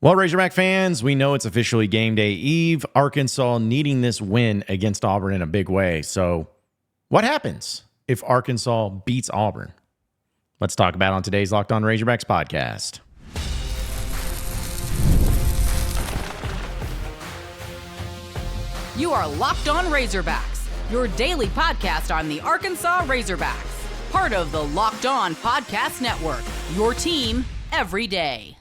Well, Razorback fans, we know it's officially game day eve. Arkansas needing this win against Auburn in a big way. So what happens if Arkansas beats Auburn? Let's talk about it on today's Locked On Razorbacks podcast. You are Locked On Razorbacks, your daily podcast on the Arkansas Razorbacks, part of the Locked On Podcast Network, your team every day.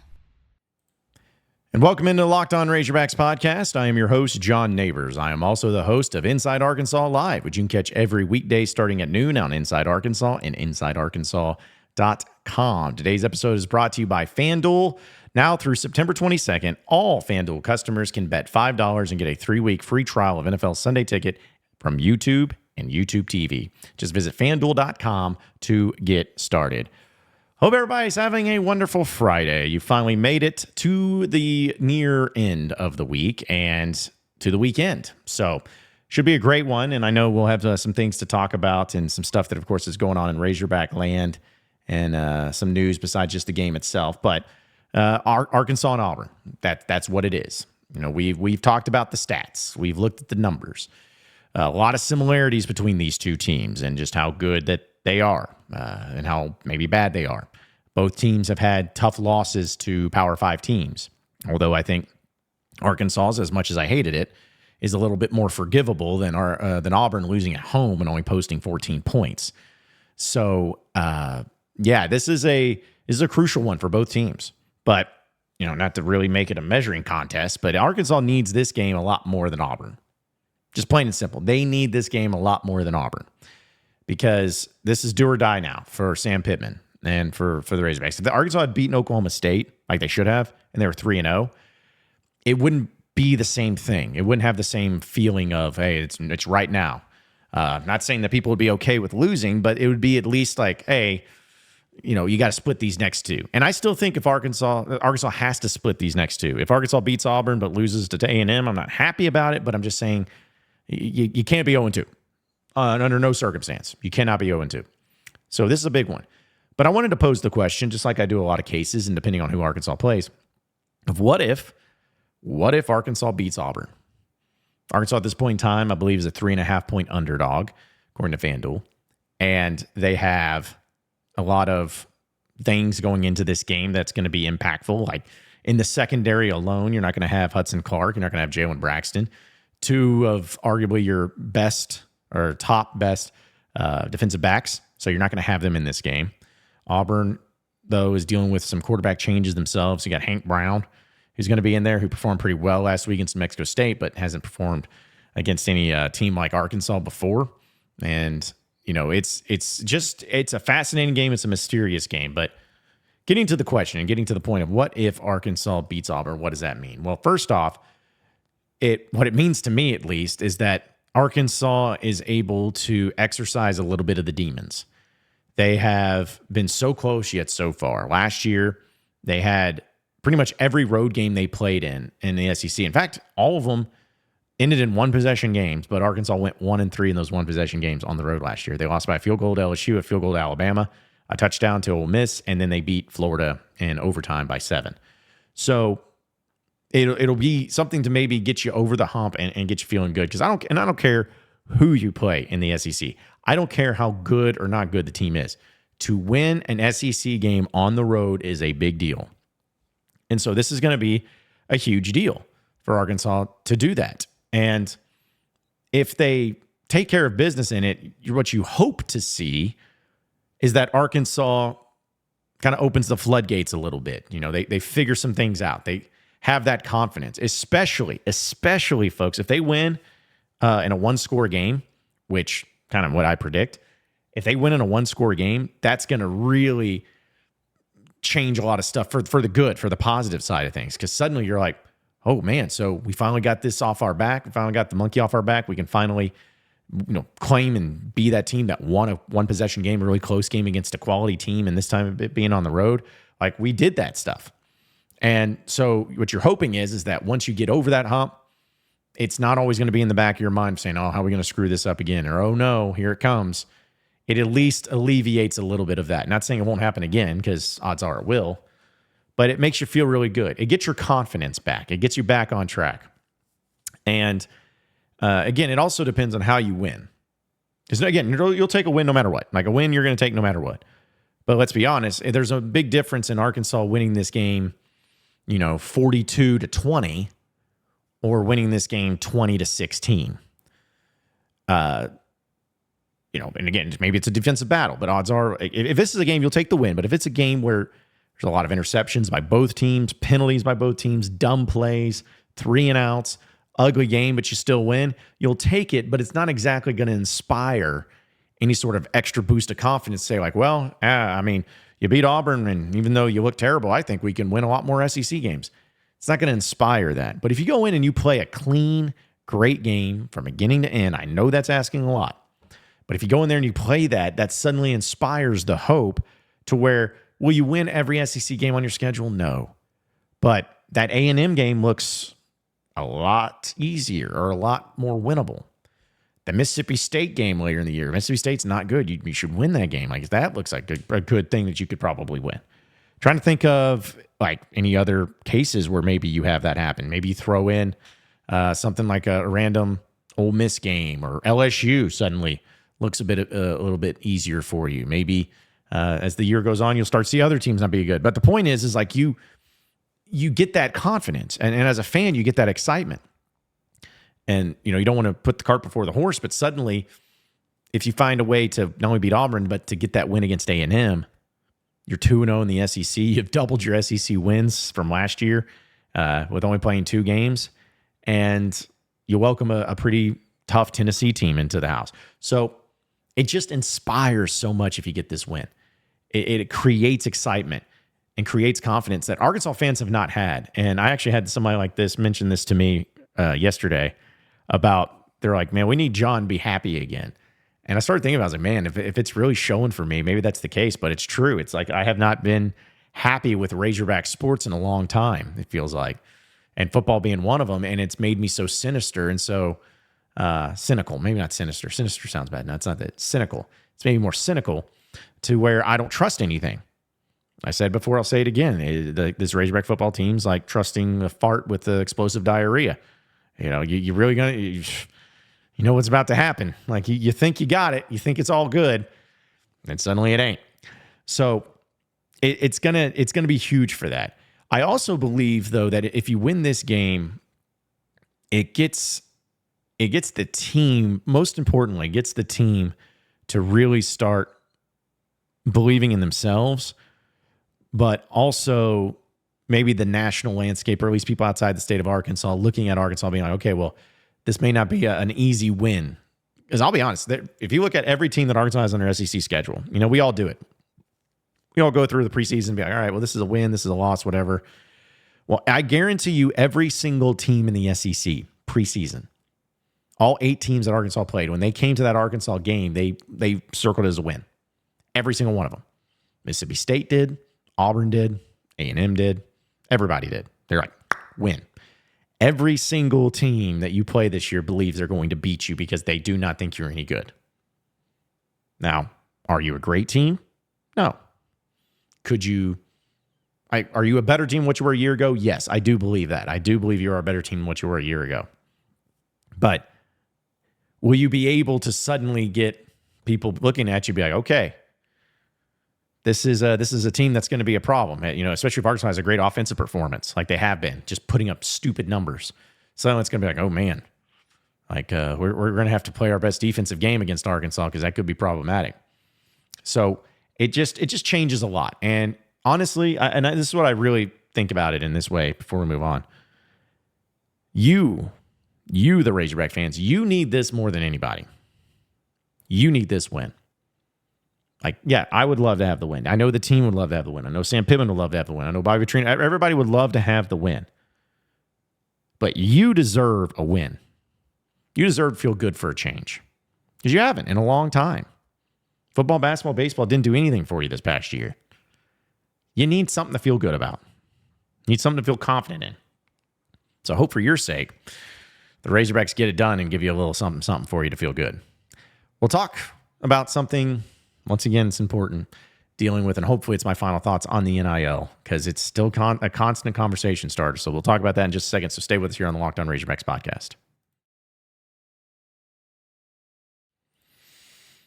And welcome into the Locked On Razorbacks podcast. I am your host, John Neighbors. I am also the host of Inside Arkansas Live, which you can catch every weekday starting at noon on Inside Arkansas and InsideArkansas.com. Today's episode is brought to you by FanDuel. Now through September 22nd, all FanDuel customers can bet $5 and get a 3-week free trial of NFL Sunday Ticket from YouTube and YouTube TV. Just visit FanDuel.com to get started. Hope everybody's having a wonderful Friday. You finally made it to the near end of the week and to the weekend. So should be a great one. And I know we'll have some things to talk about and some stuff that, of course, is going on in Razorback land and some news besides just the game itself. But Arkansas and Auburn, that's what it is. You know, we've talked about the stats. We've looked at the numbers. A lot of similarities between these two teams and just how good that they are and how maybe bad they are. Both teams have had tough losses to Power 5 teams, although I think Arkansas, as much as I hated it, is a little bit more forgivable than Auburn losing at home and only posting 14 points. So, this is a crucial one for both teams. But, you know, not to really make it a measuring contest, but Arkansas needs this game a lot more than Auburn. Just plain and simple. They need this game a lot more than Auburn because this is do or die now for Sam Pittman and for the Razorbacks. If the Arkansas had beaten Oklahoma State like they should have, and they were 3-0, it wouldn't be the same thing. It wouldn't have the same feeling of, hey, it's right now. Not saying that people would be okay with losing, but it would be at least like, hey, you know, you got to split these next two. And I still think if Arkansas has to split these next two. If Arkansas beats Auburn but loses to A&M, I'm not happy about it, but I'm just saying you can't be 0-2 under no circumstance. You cannot be 0-2. So this is a big one. But I wanted to pose the question, just like I do a lot of cases, and depending on who Arkansas plays, of what if Arkansas beats Auburn? Arkansas at this point in time, I believe, is a 3.5-point underdog, according to FanDuel. And they have a lot of things going into this game that's going to be impactful. Like in the secondary alone, you're not going to have Hudson Clark. You're not going to have Jalen Braxton. Two of arguably your best or top best defensive backs. So you're not going to have them in this game. Auburn, though, is dealing with some quarterback changes themselves. You got Hank Brown, who's going to be in there, who performed pretty well last week against New Mexico State, but hasn't performed against any team like Arkansas before. And, you know, it's a fascinating game. It's a mysterious game. But getting to the question and getting to the point of what if Arkansas beats Auburn, what does that mean? Well, first off, what it means to me, at least, is that Arkansas is able to exercise a little bit of the demons. They have been so close yet so far. Last year, they had pretty much every road game they played in the SEC. In fact, all of them ended in one-possession games, but Arkansas went 1-3 in those one-possession games on the road last year. They lost by a field goal to LSU, a field goal to Alabama, a touchdown to Ole Miss, and then they beat Florida in overtime by 7. So it'll be something to maybe get you over the hump and get you feeling good. Because I don't care who you play in the SEC. I don't care how good or not good the team is. To win an SEC game on the road is a big deal. And so this is going to be a huge deal for Arkansas to do that. And if they take care of business in it, what you hope to see is that Arkansas kind of opens the floodgates a little bit. You know, they figure some things out. They have that confidence, especially, folks, if they win in a one-score game, which kind of what I predict, if they win in a one-score game, that's going to really change a lot of stuff for the good, for the positive side of things. Because suddenly you're like, oh, man, so we finally got this off our back. We finally got the monkey off our back. We can finally, you know, claim and be that team that won a one-possession game, a really close game against a quality team, and this time it being on the road. Like, we did that stuff. And so what you're hoping is that once you get over that hump, it's not always going to be in the back of your mind saying, oh, how are we going to screw this up again? Or, oh, no, here it comes. It at least alleviates a little bit of that. Not saying it won't happen again, because odds are it will. but it makes you feel really good. It gets your confidence back. It gets you back on track. And again, it also depends on how you win. Because again, you'll take a win no matter what. Like a win, you're going to take no matter what. But let's be honest, there's a big difference in Arkansas winning this game, 42-20, or winning this game 20-16. And again, maybe it's a defensive battle, but odds are, if this is a game, you'll take the win. But if it's a game where there's a lot of interceptions by both teams, penalties by both teams, dumb plays, 3-and-outs, ugly game, but you still win, you'll take it, but it's not exactly going to inspire any sort of extra boost of confidence. Say like, well, you beat Auburn, and even though you look terrible, I think we can win a lot more SEC games. It's not going to inspire that. But if you go in and you play a clean, great game from beginning to end, I know that's asking a lot. But if you go in there and you play that suddenly inspires the hope to where, will you win every SEC game on your schedule? No. But that A&M game looks a lot easier or a lot more winnable. The Mississippi State game later in the year, Mississippi State's not good. You should win that game. Like that looks like a good thing that you could probably win. Trying to think of like any other cases where maybe you have that happen. Maybe you throw in something like a random Ole Miss game, or LSU suddenly looks a little bit easier for you. Maybe as the year goes on, you'll start to see other teams not be good. But the point is like you get that confidence, and as a fan, you get that excitement. And, you don't want to put the cart before the horse, but suddenly, if you find a way to not only beat Auburn, but to get that win against A&M, you're 2-0 in the SEC. You've doubled your SEC wins from last year with only playing 2 games. And you welcome a pretty tough Tennessee team into the house. So it just inspires so much if you get this win. It creates excitement and creates confidence that Arkansas fans have not had. And I actually had somebody like this mention this to me yesterday about, they're like, man, we need John to be happy again. And I started thinking about it. I was like, man, if it's really showing for me, maybe that's the case, but it's true. It's like I have not been happy with Razorback sports in a long time, it feels like. And football being one of them, and it's made me so sinister and so cynical. Maybe not sinister. Sinister sounds bad. No, it's not that. Cynical. It's maybe more cynical to where I don't trust anything. I said before, I'll say it again. This Razorback football team's like trusting a fart with the explosive diarrhea. You really gonna, you know what's about to happen. Like you think you got it, you think it's all good, and suddenly it ain't. So it's gonna be huge for that. I also believe though that if you win this game, it gets the team, most importantly, gets the team to really start believing in themselves, but also maybe the national landscape, or at least people outside the state of Arkansas, looking at Arkansas being like, okay, well, this may not be an easy win. Because I'll be honest, if you look at every team that Arkansas has on their SEC schedule, we all do it. We all go through the preseason and be like, all right, well, this is a win, this is a loss, whatever. Well, I guarantee you every single team in the SEC preseason, all 8 teams that Arkansas played, when they came to that Arkansas game, they circled it as a win. Every single one of them. Mississippi State did, Auburn did, A&M did. Everybody did. They're like, win. Every single team that you play this year believes they're going to beat you because they do not think you're any good. Now, are you a great team? No. Are you a better team than what you were a year ago? Yes, I do believe that. I do believe you are a better team than what you were a year ago. But will you be able to suddenly get people looking at you be like, okay, this is a team that's going to be a problem, especially if Arkansas has a great offensive performance like they have been, just putting up stupid numbers. So it's going to be like, oh man, like we're going to have to play our best defensive game against Arkansas because that could be problematic. So it just changes a lot. And honestly, this is what I really think about it in this way before we move on. You, the Razorback fans, you need this more than anybody. You need this win. Like, yeah, I would love to have the win. I know the team would love to have the win. I know Sam Pittman would love to have the win. I know Bobby Petrino. Everybody would love to have the win. But you deserve a win. You deserve to feel good for a change. Because you haven't in a long time. Football, basketball, baseball didn't do anything for you this past year. You need something to feel good about. You need something to feel confident in. So I hope for your sake, the Razorbacks get it done and give you a little something for you to feel good. We'll talk about something. Once again, it's important. dealing with, and hopefully it's my final thoughts on the NIL, because it's still a constant conversation starter. So we'll talk about that in just a second. So stay with us here on the Locked On Razorbacks podcast.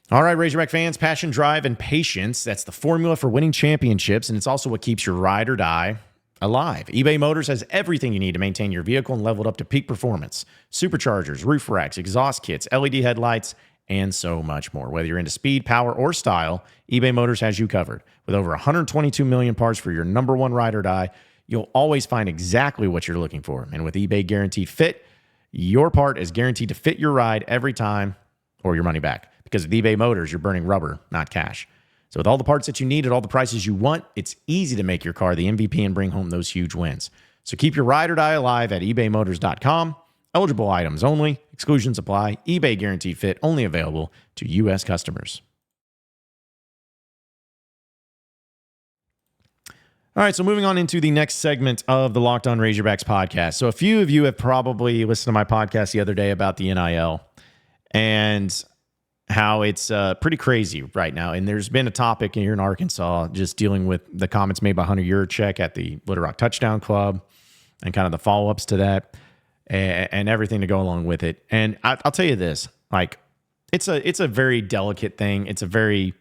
All right, Razorback fans, passion, drive, and patience. That's the formula for winning championships, and it's also what keeps your ride or die alive. eBay Motors has everything you need to maintain your vehicle and level it up to peak performance. Superchargers, roof racks, exhaust kits, LED headlights, and so much more. Whether you're into speed, power, or style, eBay Motors has you covered. With over 122 million parts for your number one ride or die, you'll always find exactly what you're looking for. And with eBay Guaranteed Fit, your part is guaranteed to fit your ride every time or your money back. Because with eBay Motors, you're burning rubber, not cash. So with all the parts that you need at all the prices you want, it's easy to make your car the MVP and bring home those huge wins. So keep your ride or die alive at ebaymotors.com. Eligible items only. Exclusions apply. eBay Guaranteed Fit only available to U.S. customers. All right, so moving on into the next segment of the Locked On Razorbacks podcast. So a few of you have probably listened to my podcast the other day about the NIL and how it's pretty crazy right now. And there's been a topic here in Arkansas just dealing with the comments made by Hunter Yurachek at the Little Rock Touchdown Club and kind of the follow-ups to that and everything to go along with it. And I'll tell you this, like, it's a very delicate thing. It's a very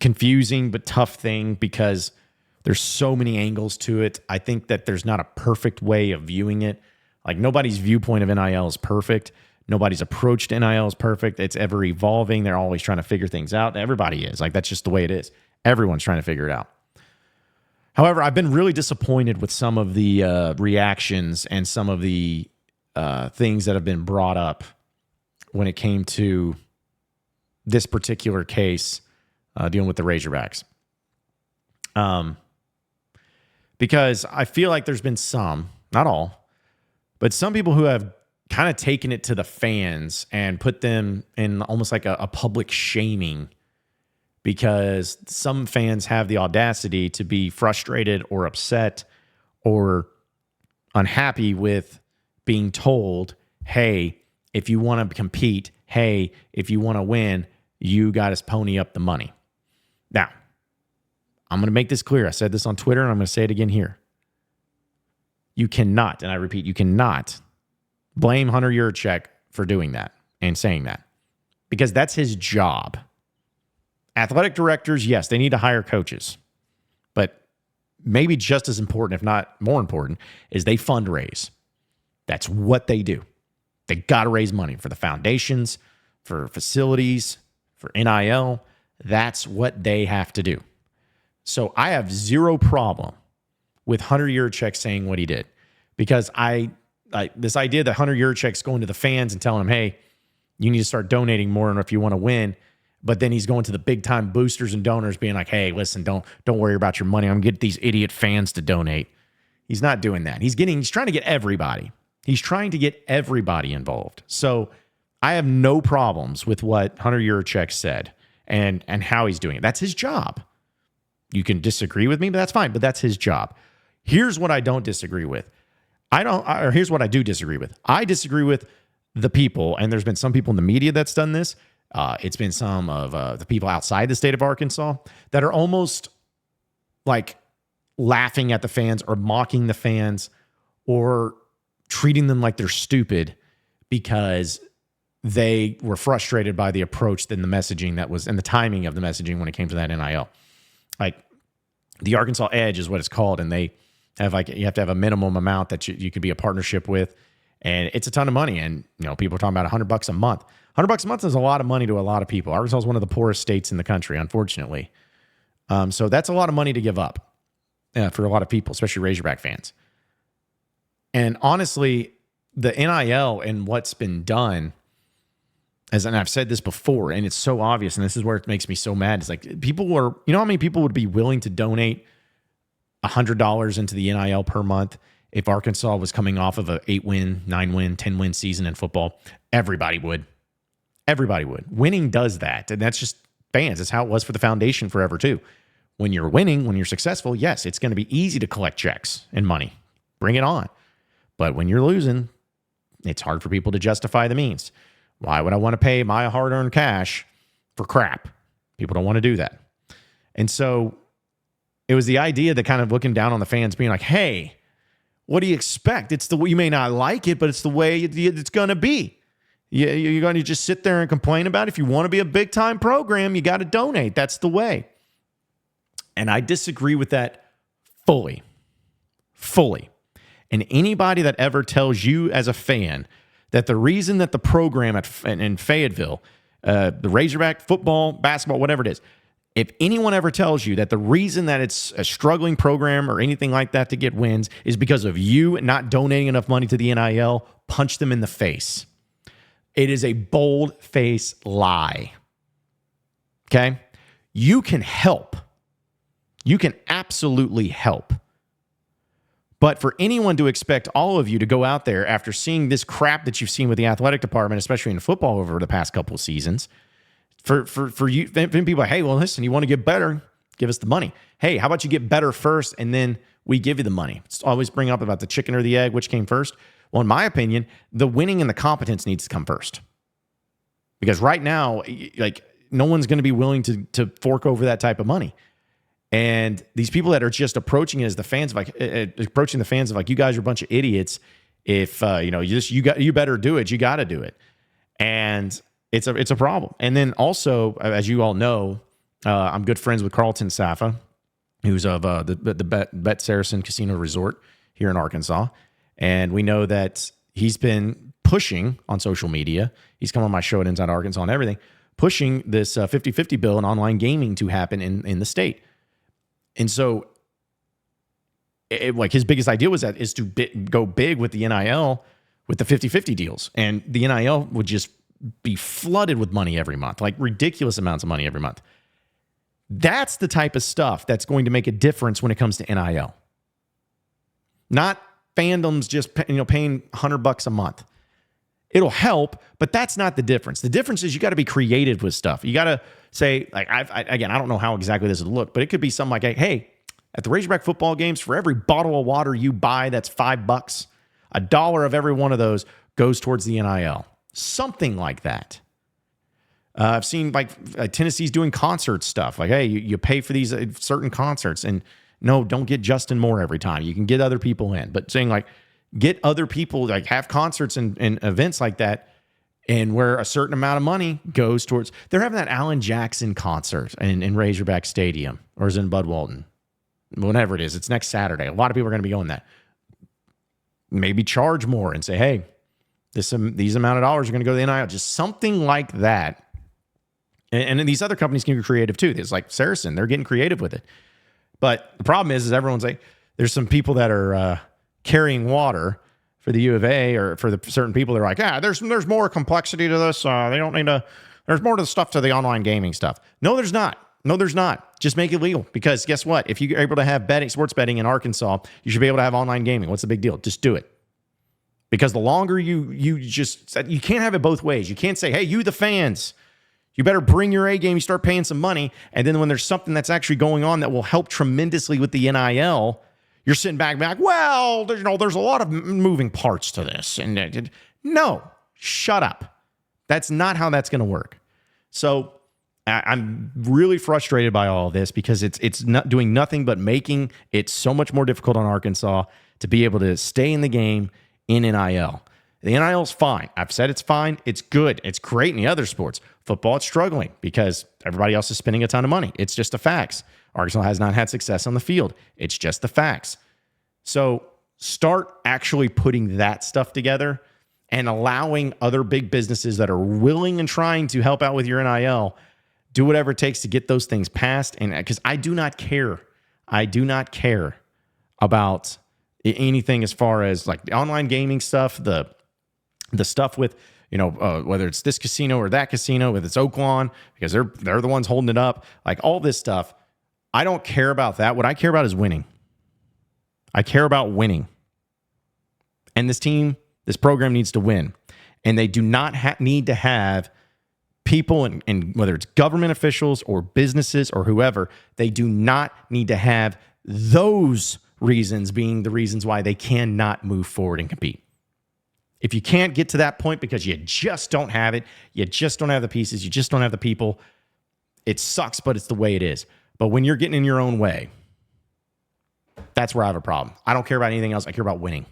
confusing but tough thing because there's so many angles to it. I think that there's not a perfect way of viewing it. Like, nobody's viewpoint of NIL is perfect. Nobody's approach to NIL is perfect. It's ever evolving. They're always trying to figure things out. Everybody is. Like, that's just the way it is. Everyone's trying to figure it out. However, I've been really disappointed with some of the reactions and some of the things that have been brought up when it came to this particular case dealing with the Razorbacks. Because I feel like there's been some, not all, but some people who have kind of taken it to the fans and put them in almost like a public shaming because some fans have the audacity to be frustrated or upset or unhappy with being told, hey, if you want to compete, hey, if you want to win, you got to pony up the money. Now, I'm going to make this clear. I said this on Twitter and I'm going to say it again here. You cannot, and I repeat, you cannot blame Hunter Yurachek for doing that and saying that because that's his job. Athletic directors, yes, they need to hire coaches, but maybe just as important, if not more important, is they fundraise. That's what they do. They got to raise money for the foundations, for facilities, for NIL. That's what they have to do. So I have zero problem with Hunter Yurachek saying what he did because this idea that Hunter Yurachek's going to the fans and telling them, hey, you need to start donating more if you want to win. But then he's going to the big time boosters and donors being like, hey, listen, don't worry about your money. I'm going to get these idiot fans to donate. He's not doing that. He's trying to get everybody. He's trying to get everybody involved. So I have no problems with what Hunter Yurachek said and how he's doing it. That's his job. You can disagree with me, but that's fine. But that's his job. Here's what I don't disagree with. Here's what I do disagree with. I disagree with the people, and there's been some people in the media that's done this. It's been some of the people outside the state of Arkansas that are almost like laughing at the fans or mocking the fans or treating them like they're stupid because they were frustrated by the approach and the messaging that was and the timing of the messaging when it came to that NIL. Like the Arkansas Edge is what it's called, and they have you have to have a minimum amount that you can be a partnership with, and it's a ton of money. And people are talking about $100 a month. $100 a month is a lot of money to a lot of people. Arkansas is one of the poorest states in the country, unfortunately. So that's a lot of money to give up for a lot of people, especially Razorback fans. And honestly, the NIL and what's been done, and I've said this before, and it's so obvious, and this is where it makes me so mad. It's like people were, how many people would be willing to donate $100 into the NIL per month if Arkansas was coming off of an 8-win, 9-win, 10-win season in football? Everybody would. Everybody would. Winning does that, and that's just fans. That's how it was for the foundation forever, too. When you're winning, when you're successful, yes, it's going to be easy to collect checks and money. Bring it on. But when you're losing, it's hard for people to justify the means. Why would I want to pay my hard-earned cash for crap? People don't want to do that. And so it was the idea that kind of looking down on the fans being like, hey, what do you expect? It's the way, you may not like it, but it's the way it's going to be. You're going to just sit there and complain about it. If you want to be a big time program, you got to donate. That's the way. And I disagree with that fully. And anybody that ever tells you as a fan that the reason that the program in Fayetteville, the Razorback football, basketball, whatever it is, if anyone ever tells you that the reason that it's a struggling program or anything like that to get wins is because of you not donating enough money to the NIL, punch them in the face. It is a bold-faced lie. Okay? You can help. You can absolutely help. But for anyone to expect all of you to go out there after seeing this crap that you've seen with the athletic department, especially in football over the past couple of seasons, for you, people are, hey, well, listen, you want to get better, give us the money. Hey, how about you get better first and then we give you the money? It's always bring up about the chicken or the egg, which came first. Well, in my opinion, the winning and the competence needs to come first. Because right now, like, no one's going to be willing to fork over that type of money. And these people that are just approaching it as the fans, approaching the fans of like, you guys are a bunch of idiots. If you better do it, you got to do it, and it's a problem. And then also, as you all know, I'm good friends with Carlton Safa, who's of the Bet Saracen Casino Resort here in Arkansas, and we know that he's been pushing on social media. He's come on my show at Inside Arkansas and everything, pushing this 50-50 bill and online gaming to happen in the state. And so, like, his biggest idea is to go big with the NIL, with the 50-50 deals. And the NIL would just be flooded with money every month, like ridiculous amounts of money every month. That's the type of stuff that's going to make a difference when it comes to NIL. Not fandoms just paying $100 a month. It'll help, but that's not the difference. The difference is you got to be creative with stuff. You got to say, like, I don't know how exactly this would look, but it could be something like, hey, at the Razorback football games, for every bottle of water you buy that's $5, $1 of every one of those goes towards the NIL. Something like that. I've seen like Tennessee's doing concert stuff. Like, hey, you pay for these certain concerts, and no, don't get Justin Moore every time. You can get other people in, but saying like, get other people, like have concerts and events like that, and where a certain amount of money goes towards. They're having that Alan Jackson concert in Razorback Stadium, or is it in Bud Walton? Whenever it is, it's next Saturday. A lot of people are going to be going that. Maybe charge more and say, hey, these amount of dollars are going to go to the NIL. Just something like that. And these other companies can be creative too. It's like Saracen, they're getting creative with it. But the problem is everyone's like, there's some people that are carrying water for the U of A, or for the certain people. They're like, there's more complexity to this. They don't need to. There's more to the stuff to the online gaming stuff. No, there's not. Just make it legal, because guess what? If you're able to have sports betting in Arkansas, you should be able to have online gaming. What's the big deal? Just do it. Because the longer you can't have it both ways. You can't say, hey, you the fans, you better bring your A game. You start paying some money, and then when there's something that's actually going on that will help tremendously with the NIL, you're sitting back, well, there's a lot of moving parts to this. And no, shut up. That's not how that's going to work. So I'm really frustrated by all of this, because it's not doing nothing but making it so much more difficult on Arkansas to be able to stay in the game in NIL. The NIL is fine. I've said it's fine. It's good. It's great in the other sports. Football, it's struggling because everybody else is spending a ton of money. It's just the facts. Arkansas has not had success on the field. It's just the facts. So start actually putting that stuff together and allowing other big businesses that are willing and trying to help out with your NIL do whatever it takes to get those things passed. And because I do not care about anything as far as like the online gaming stuff, the stuff with, whether it's this casino or that casino, whether it's Oaklawn, because they're the ones holding it up, like all this stuff. I don't care about that. What I care about is winning. I care about winning. And this program needs to win. And they do not need to have people, and whether it's government officials or businesses or whoever, they do not need to have those reasons being the reasons why they cannot move forward and compete. If you can't get to that point because you just don't have it, you just don't have the pieces, you just don't have the people, it sucks, but it's the way it is. But when you're getting in your own way, that's where I have a problem. I don't care about anything else. I care about winning.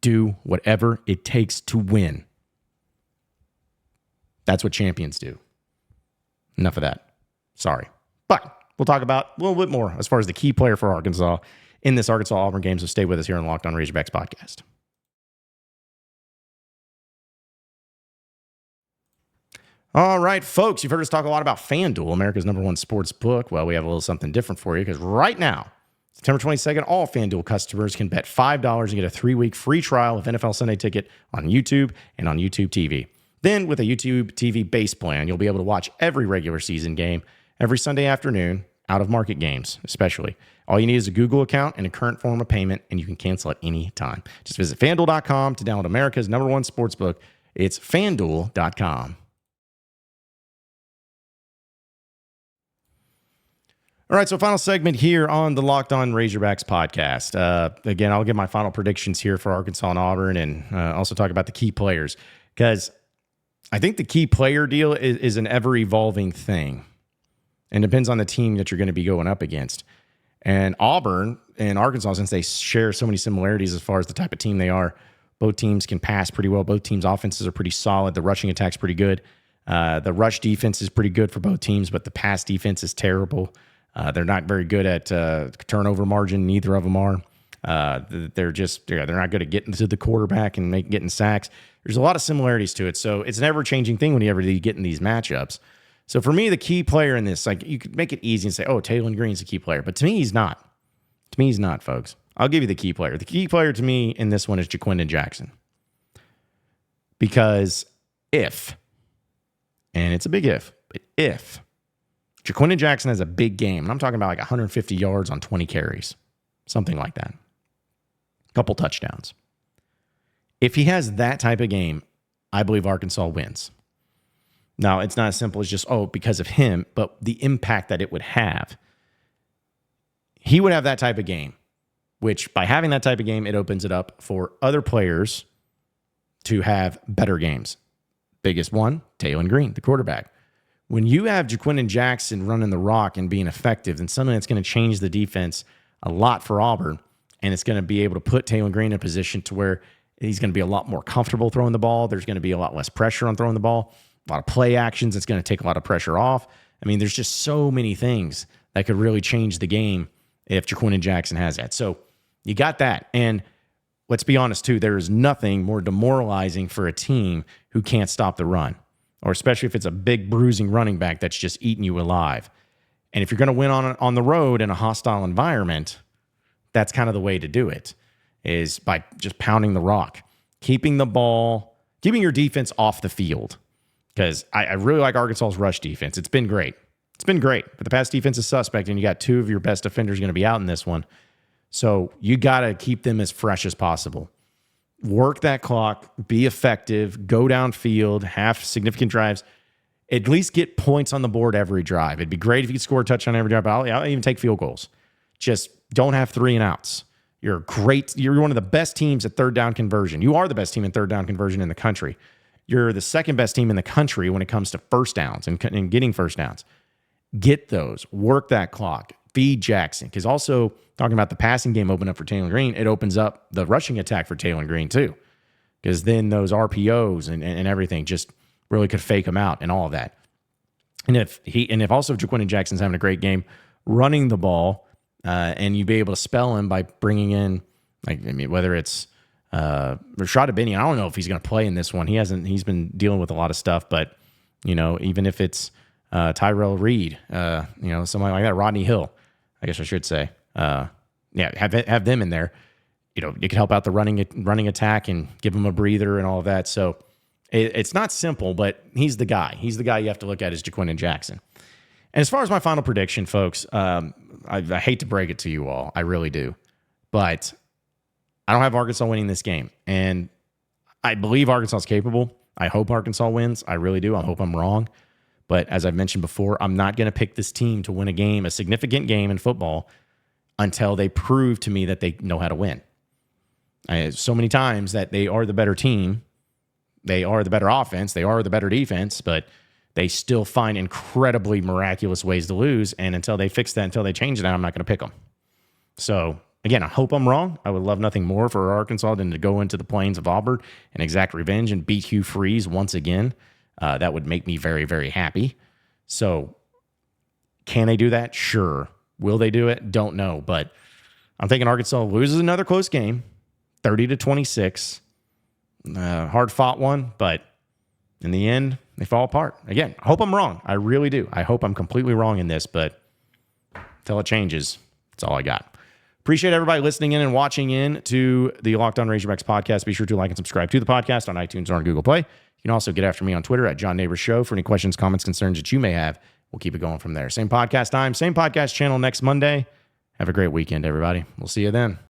Do whatever it takes to win. That's what champions do. Enough of that. Sorry. But we'll talk about a little bit more as far as the key player for Arkansas in this Arkansas-Auburn game. So stay with us here on Locked On Razorbacks podcast. All right, folks, you've heard us talk a lot about FanDuel, America's #1 sports book. Well, we have a little something different for you because right now, September 22nd, all FanDuel customers can bet $5 and get a 3-week free trial of NFL Sunday Ticket on YouTube and on YouTube TV. Then, with a YouTube TV base plan, you'll be able to watch every regular season game every Sunday afternoon, out-of-market games especially. All you need is a Google account and a current form of payment, and you can cancel at any time. Just visit FanDuel.com to download America's #1 sportsbook. It's FanDuel.com. All right, so final segment here on the Locked On Razorbacks podcast. Again, I'll give my final predictions here for Arkansas and Auburn and also talk about the key players because I think the key player deal is an ever-evolving thing and depends on the team that you're going to be going up against. And Auburn and Arkansas, since they share so many similarities as far as the type of team they are, both teams can pass pretty well. Both teams' offenses are pretty solid. The rushing attack's pretty good. The rush defense is pretty good for both teams, but the pass defense is terrible. They're not very good at turnover margin. Neither of them are. They're not good at getting to the quarterback and getting sacks. There's a lot of similarities to it. So it's an ever-changing thing whenever you get in these matchups. So for me, the key player in this, like you could make it easy and say, oh, Taylon Green's the key player. But to me, he's not. To me, he's not, folks. I'll give you the key player. The key player to me in this one is Jaquindon Jackson. Because if, and it's a big if, but if Jaquindon Jackson has a big game, and I'm talking about like 150 yards on 20 carries, something like that, a couple touchdowns. If he has that type of game, I believe Arkansas wins. Now, it's not as simple as just, because of him, but the impact that it would have. He would have that type of game, which by having that type of game, it opens it up for other players to have better games. Biggest one, Taylon Green, the quarterback. When you have Jaquindon Jackson running the rock and being effective, then something that's going to change the defense a lot for Auburn, and it's going to be able to put Taylon Green in a position to where he's going to be a lot more comfortable throwing the ball. There's going to be a lot less pressure on throwing the ball, a lot of play actions. It's going to take a lot of pressure off. I mean, there's just so many things that could really change the game if Jaquindon Jackson has that. So you got that. And let's be honest, too, there is nothing more demoralizing for a team who can't stop the run, or especially if it's a big bruising running back that's just eating you alive. And if you're going to win on the road in a hostile environment, that's kind of the way to do it, is by just pounding the rock, keeping the ball, keeping your defense off the field. Because I really like Arkansas's rush defense. It's been great. It's been great. But the pass defense is suspect, and you got two of your best defenders going to be out in this one. So you got to keep them as fresh as possible. Work that clock, be effective, go downfield, have significant drives, at least get points on the board every drive. It'd be great if you could score a touchdown every drive, but I'll even take field goals. Just don't have 3 and outs. You're one of the best teams at third down conversion. You are the best team in third down conversion in the country. You're the second best team in the country when it comes to first downs and getting first downs. Get those. Work that clock. Feed Jackson. Because also, talking about the passing game open up for Taylon Green, it opens up the rushing attack for Taylon Green too. Because then those RPOs and everything just really could fake him out and all of that. And if also Jaquindon Jackson's having a great game running the ball, and you be able to spell him by bringing in, whether it's Rashad Abeni, I don't know if he's going to play in this one. He's been dealing with a lot of stuff, but even if it's Tyrell Reed, somebody like that, Rodney Hill, I guess I should say, have them in there. You can help out the running attack and give him a breather and all of that. So it's not simple, but he's the guy. He's the guy you have to look at is Jaquindon Jackson. And as far as my final prediction, folks, I hate to break it to you all. I really do. But I don't have Arkansas winning this game. And I believe Arkansas is capable. I hope Arkansas wins. I really do. I hope I'm wrong. But as I've mentioned before, I'm not going to pick this team to win a significant game in football, until they prove to me that they know how to win. So many times that they are the better team. They are the better offense. They are the better defense. But they still find incredibly miraculous ways to lose. And until they fix that, until they change that, I'm not going to pick them. So again, I hope I'm wrong. I would love nothing more for Arkansas than to go into the plains of Auburn and exact revenge and beat Hugh Freeze once again. That would make me very, very happy. So can they do that? Sure. Will they do it? Don't know. But I'm thinking Arkansas loses another close game, 30-26. Hard fought one, but in the end, they fall apart. Again, I hope I'm wrong. I really do. I hope I'm completely wrong in this, but until it changes, that's all I got. Appreciate everybody listening in and watching in to the Locked On Razorbacks podcast. Be sure to like and subscribe to the podcast on iTunes or on Google Play. You can also get after me on Twitter at John Neighbors Show for any questions, comments, concerns that you may have. We'll keep it going from there. Same podcast time, same podcast channel next Monday. Have a great weekend, everybody. We'll see you then.